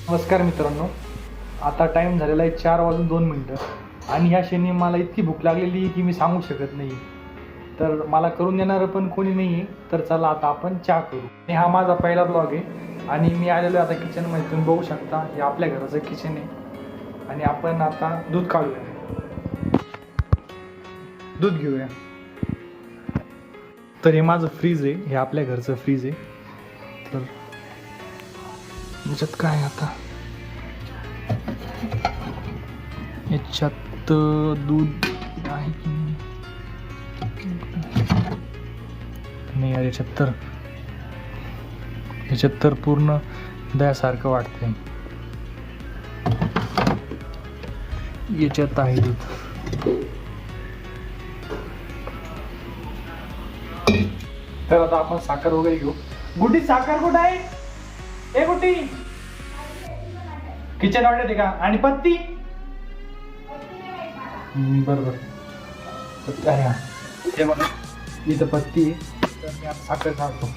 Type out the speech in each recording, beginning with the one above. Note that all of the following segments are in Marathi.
नमस्कार मित्रांनो, आता टाईम झालेला आहे 4:02 आणि ह्या क्षणी मला इतकी भूक लागलेली आहे की मी सांगू शकत नाही. तर मला करून देणारं पण कोणी नाही आहे. तर चला आता आपण चहा करू. आणि हा माझा पहिला ब्लॉग आहे आणि मी आलेलो आहे आता किचनमध्ये. तुम्ही बघू शकता हे आपल्या घराचं किचन आहे आणि आपण आता दूध काढूया, दूध घेऊया. तर हे माझं फ्रीज आहे, हे आपल्या घरचं फ्रीज आहे. तर याच्यात काय आता, याच्यात दूध आहे की नाही यार, याच्यात तर पूर्ण दह्यासारखं वाटतंय. याच्यात आहे दूध. तर आता आपण साखर वगैरे घेऊ. गुड्डी साखर कुठं आहे? ए गुड्डी, किचन वाटत आहे का? आणि पत्ती बरोबर, पत्ती आहे. हे बघा इथं पत्ती आहे. तर मी आता साखर टाकतो.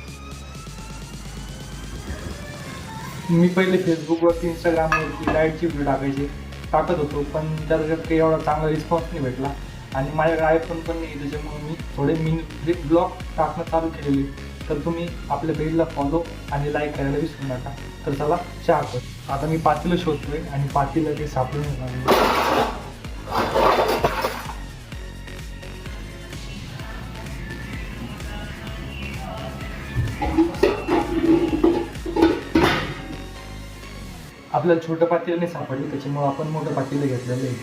मी पहिले फेसबुकवरती, इंस्टाग्रामवरती लाईटची व्हिडिओ टाकत होतो, पण त्याच्यात काही एवढा चांगला रिस्पॉन्स नाही भेटला आणि माझ्याकडे आयफोन पण नाही. त्याच्यामुळे मी थोडे ब्लॉग टाकणं चालू केलेले. तर तुम्ही आपल्या पेजला फॉलो आणि लाईक करायला विसरू नका. तर चला चहा कर. आता मी पातेलं शोधतोय आणि पातेलं ते सापडून येणार. आपल्याला छोटं पातेलं नाही सापडलं, त्याच्यामुळे आपण मोठं पातेलं घेतलेलं आहे.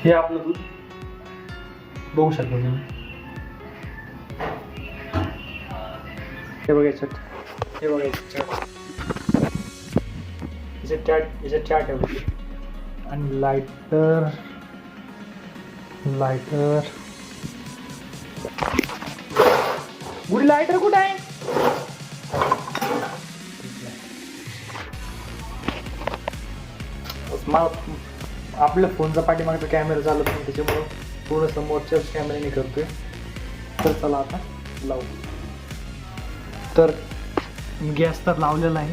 हे आपलं दूध बघू शकता तुम्ही. हे बघा याच्यात, हे बघा याच्यात चहा ठेवली आणि लायटर गुडी, लायटर कुठं आहे? आपल्या फोनचा पाठीमागचा कॅमेरा चालत नाही, त्याच्यामुळं पूर्ण समोरच्याच कॅमेऱ्याने करतोय. तर चला आता लावू. तर गॅस तर लावलेला आहे,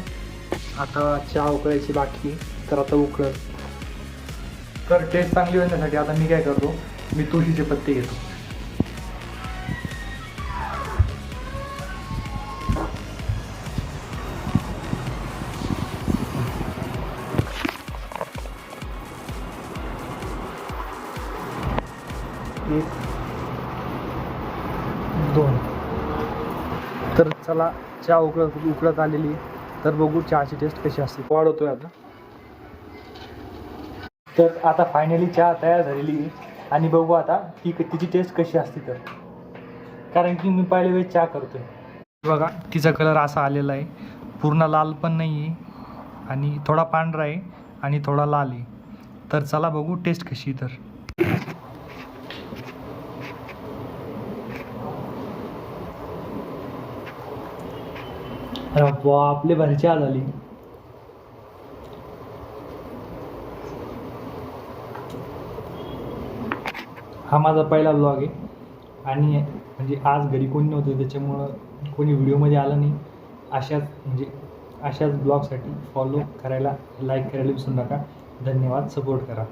आता चहा उकळायची बाकी. तर आता उकळत. तर टेस्ट चांगली होण्यासाठी आता मी काय करतो, मी तुळशीचे पत्ते घेतो. एक, दोन. तर चला चहा उकळत आलेली. तर बघू चहाची टेस्ट कशी असते. वाढवतोय आता. तर आता फायनली चहा तयार झालेली आहे आणि बघू आता तिची टेस्ट कशी असते. तर कारण की मी पहिल्या वेळेस चहा करतोय. बघा तिचा कलर असा आलेला आहे, पूर्ण लाल पण नाही आहे आणि थोडा पांढरा आहे आणि थोडा लाल आहे. तर चला बघू टेस्ट कशी. तर अरे आपले भारी चहा झाली. हा माझा पहिला ब्लॉग आहे आणि म्हणजे आज घरी कोणी नव्हतं, त्याच्यामुळं कोणी व्हिडिओमध्ये आलं नाही. अशाच ब्लॉगसाठी फॉलो करायला, लाईक करायला विसरू नका. धन्यवाद, सपोर्ट करा.